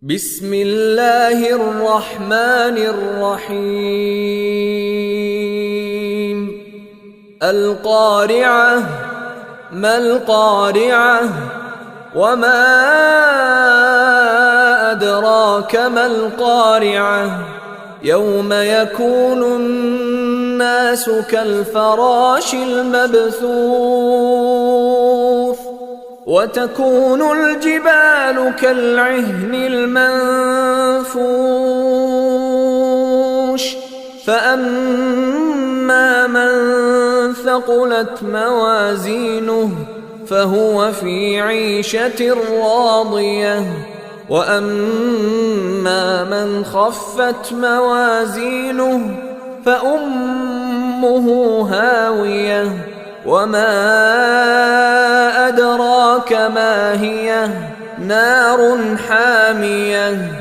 بسم الله الرحمن الرحيم القارعة ما القارعة وما أدراك ما القارعة يوم يكون الناس كالفراش المبثوث وتكون الجبال كالعهن المنفوش فأما من ثقلت موازينه فهو في عيشة راضية وأما من خفت موازينه فأمه هاوية وما أدراك ما هي نار حامية